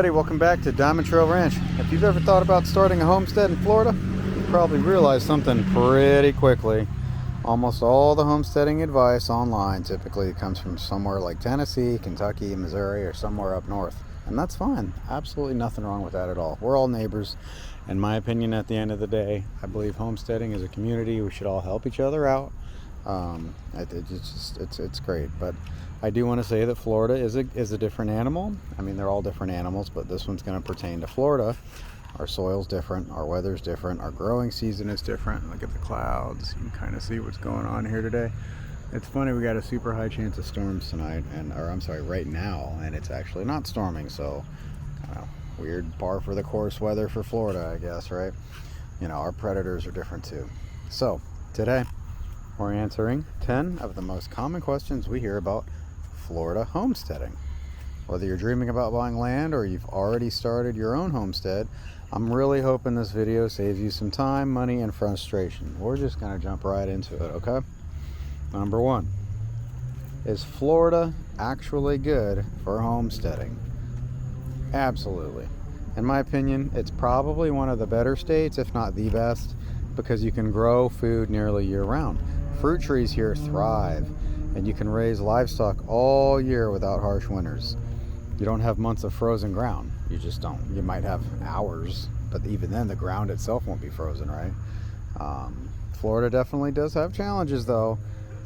everybody, welcome back to DiamondTrail Ranch. If you've ever thought about starting a homestead in Florida, you probably realized something pretty quickly. Almost all the homesteading advice online typically comes from somewhere like Tennessee, Kentucky, Missouri, or somewhere up north. And that's fine. Absolutely nothing wrong with that at all. We're all neighbors. In my opinion, at the end of the day, I believe homesteading is a community. We should all help each other out. It's great. But I do want to say that Florida is a different animal. I mean, they're all different animals, but this one's going to pertain to Florida. Our soil's different, our weather's different, our growing season is different. Look at the clouds. You can kind of see what's going on here today. It's funny, we got a super high chance of storms tonight, right now, and it's actually not storming, so kind of weird par for the course weather for Florida, I guess, right? You know, our predators are different too. So today we're answering 10 of the most common questions we hear about Florida homesteading. Whether you're dreaming about buying land or you've already started your own homestead, I'm really hoping this video saves you some time, money, and frustration. We're just going to jump right into it, okay? Number one, is Florida actually good for homesteading? Absolutely. In my opinion, it's probably one of the better states, if not the best, because you can grow food nearly year-round. Fruit trees here thrive, and you can raise livestock all year without harsh winters. You don't have months of frozen ground. You just don't. You might have hours, but even then the ground itself won't be frozen, right? Florida definitely does have challenges though.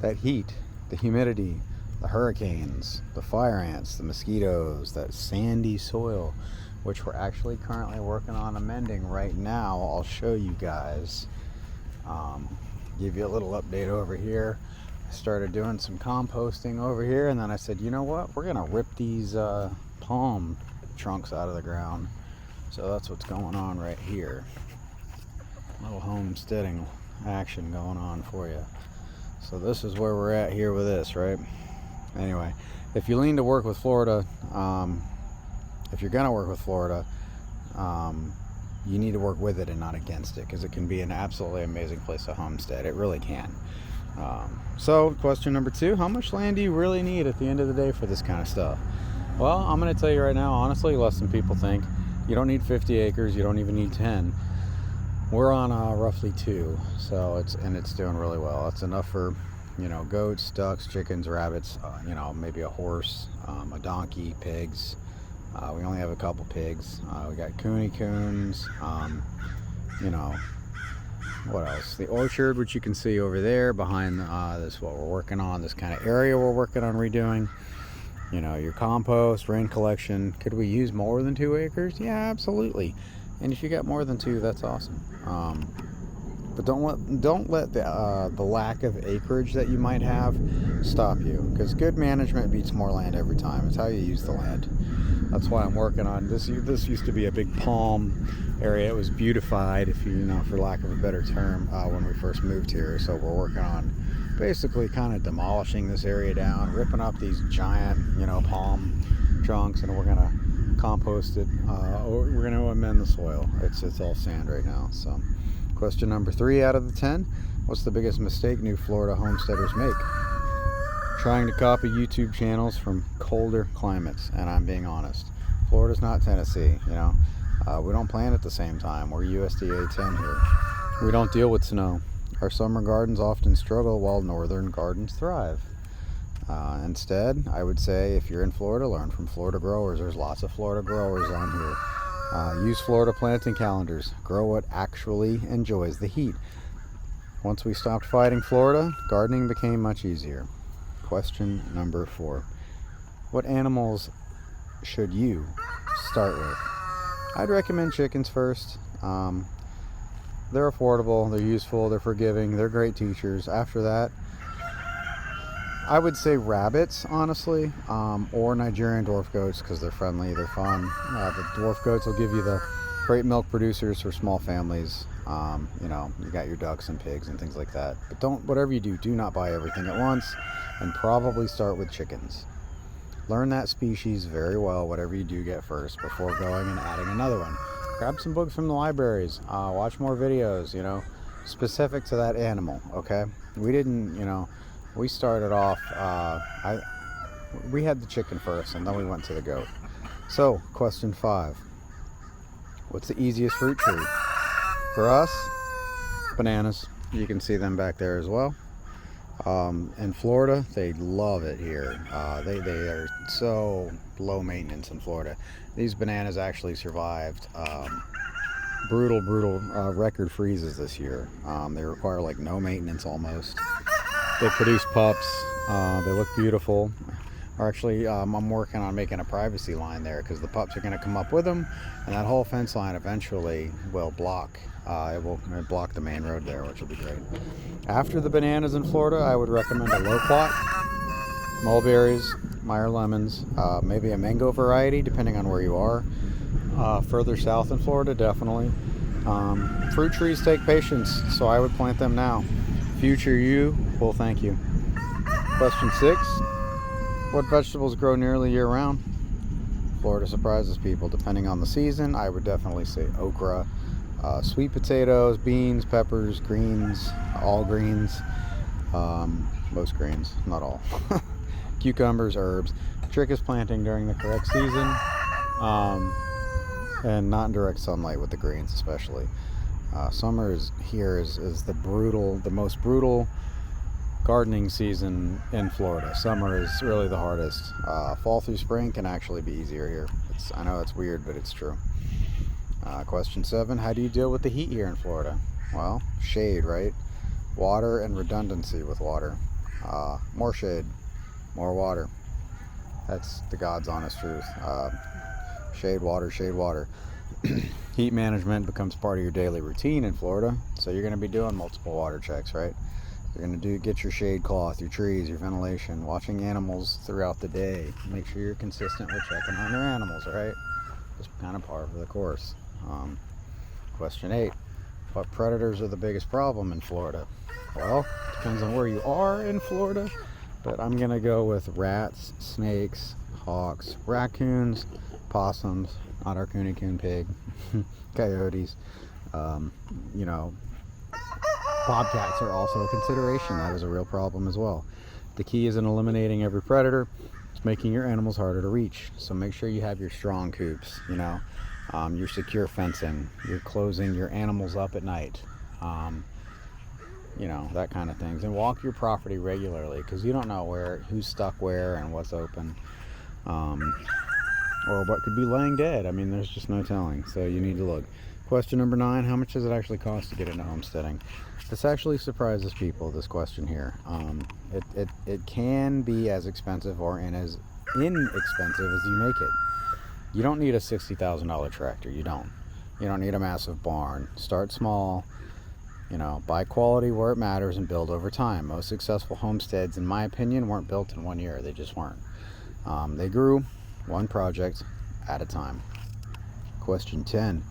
That heat, the humidity, the hurricanes, the fire ants, the mosquitoes, that sandy soil, which we're actually currently working on amending right now. I'll show you guys. Give you a little update over here. I started doing some composting over here, and then I said, you know what? We're gonna rip these palm trunks out of the ground. So that's what's going on right here. A little homesteading action going on for you. So this is where we're at here with this, right? Anyway, if you lean to work with Florida, if you're gonna work with Florida, you need to work with it and not against it, because it can be an absolutely amazing place to homestead. It really can. So question number two, how much land do you really need at the end of the day for this kind of stuff? Well, I'm going to tell you right now, honestly, less than people think. You don't need 50 acres. You don't even need 10. We're on roughly 2, so it's doing really well. It's enough for, you know, goats, ducks, chickens, rabbits, you know, maybe a horse, a donkey, pigs. We only have a couple pigs. We got Kune Kunes, you know, what else? The orchard, which you can see over there behind this, what we're working on, this kind of area we're working on redoing. You know, your compost, rain collection. Could we use more than 2 acres? Yeah, absolutely. And if you got more than 2, that's awesome. But don't let the lack of acreage that you might have stop you, because good management beats more land every time. It's how you use the land. That's why I'm working on this. This used to be a big palm area. It was beautified, if you know, for lack of a better term, when we first moved here. So we're working on basically kind of demolishing this area down, ripping up these giant, you know, palm trunks, and we're gonna compost it. We're gonna amend the soil. It's all sand right now. So question number 3 out of the 10, what's the biggest mistake new Florida homesteaders make? Trying to copy YouTube channels from colder climates. And I'm being honest, Florida's not Tennessee, you know. We don't plant at the same time. We're USDA 10 here. We don't deal with snow. Our summer gardens often struggle while northern gardens thrive. Instead, I would say if you're in Florida, learn from Florida growers. There's lots of Florida growers on here. Use Florida planting calendars. Grow what actually enjoys the heat. Once we stopped fighting Florida, gardening became much easier. Question number 4. What animals should you start with? I'd recommend chickens first. They're affordable, they're useful, they're forgiving, they're great teachers. After that, I would say rabbits, honestly, or Nigerian Dwarf goats, because they're friendly, they're fun. The Dwarf goats will give you the great milk producers for small families. You know, you got your ducks and pigs and things like that. But whatever you do not buy everything at once, and probably start with chickens. Learn that species very well, whatever you do get first, before going and adding another one. Grab some books from the libraries, watch more videos, you know, specific to that animal, okay? We didn't, you know, we started off, we had the chicken first, and then we went to the goat. So, question 5. What's the easiest fruit tree? For us, bananas. You can see them back there as well. In Florida, they love it here. They are so low maintenance in Florida. These bananas actually survived brutal record freezes this year. They require like no maintenance almost. They produce pups. They look beautiful. Or actually, I'm working on making a privacy line there because the pups are going to come up with them, and that whole fence line eventually will block. It will block the main road there, which will be great. After the bananas in Florida, I would recommend a loquat, mulberries, Meyer lemons, maybe a mango variety, depending on where you are. Further south in Florida, definitely. Fruit trees take patience, so I would plant them now. Future you will thank you. Question 6. What vegetables grow nearly year-round? Florida surprises people depending on the season. I would definitely say okra, sweet potatoes, beans, peppers, greens, all greens, most greens, not all. Cucumbers, herbs. The trick is planting during the correct season, and not in direct sunlight with the greens especially. Summer is the most brutal gardening season in Florida. Summer is really the hardest. Fall through spring can actually be easier here. I know it's weird, but it's true. Question 7, how do you deal with the heat here in Florida? Well, shade, right? Water and redundancy with water. More shade, more water. That's the God's honest truth. Shade, water, shade, water. Heat management becomes part of your daily routine in Florida, so you're going to be doing multiple water checks, right? You're going to get your shade cloth, your trees, your ventilation, watching animals throughout the day. Make sure you're consistent with checking on your animals, all right? Just kind of par for the course. Question 8. What predators are the biggest problem in Florida? Well, depends on where you are in Florida, but I'm going to go with rats, snakes, hawks, raccoons, possums, not our Kune Kune pig, coyotes, bobcats are also a consideration. That is a real problem as well. The key isn't eliminating every predator, it's making your animals harder to reach. So make sure you have your strong coops, your secure fencing, you're closing your animals up at night, that kind of things. And walk your property regularly because you don't know who's stuck where and what's open, or what could be laying dead. I mean, there's just no telling, so you need to look. Question number 9, how much does it actually cost to get into homesteading? This actually surprises people, this question here. It can be as expensive or as inexpensive as you make it. You don't need a $60,000 tractor, you don't. You don't need a massive barn. Start small, buy quality where it matters and build over time. Most successful homesteads, in my opinion, weren't built in 1 year, they just weren't. They grew one project at a time. Question 10.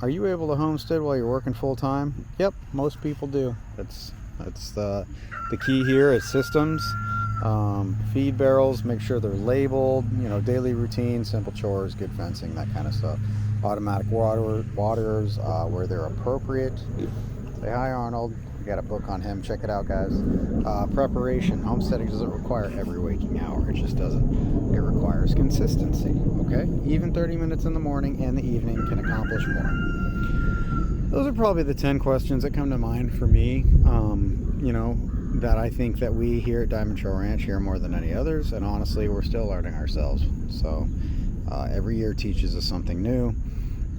Are you able to homestead while you're working full-time? Yep, most people do. That's the key here is systems, feed barrels, make sure they're labeled, daily routine, simple chores, good fencing, that kind of stuff. Automatic waters where they're appropriate. Say hi, Arnold. We got a book on him. Check it out, guys. Preparation. Homesteading doesn't require every waking hour. It just doesn't. It requires consistency, okay? Even 30 minutes in the morning and the evening can accomplish more. Those are probably the 10 questions that come to mind for me, that I think that we here at DiamondTrail Ranch hear more than any others, and honestly, we're still learning ourselves. So every year teaches us something new.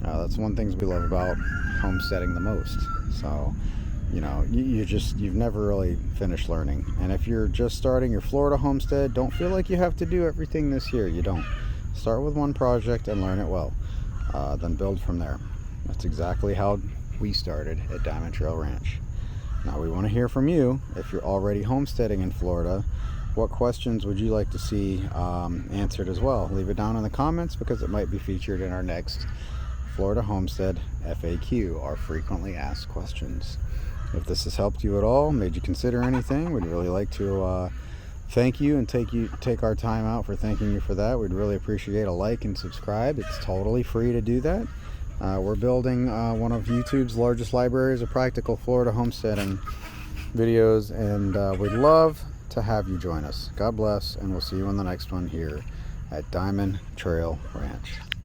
That's one thing we love about homesteading the most. So, you've never really finished learning. And if you're just starting your Florida homestead, don't feel like you have to do everything this year. You don't. Start with one project and learn it well. Then build from there. That's exactly how we started at DiamondTrail Ranch. Now we want to hear from you. If you're already homesteading in Florida, what questions would you like to see answered as well? Leave it down in the comments because it might be featured in our next Florida Homestead FAQ, our frequently asked questions. If this has helped you at all, made you consider anything, we'd really like to thank you and take our time out for thanking you for that. We'd really appreciate a like and subscribe. It's totally free to do that. We're building one of YouTube's largest libraries of practical Florida homesteading videos, and we'd love to have you join us. God bless, and we'll see you on the next one here at Diamond Trail Ranch.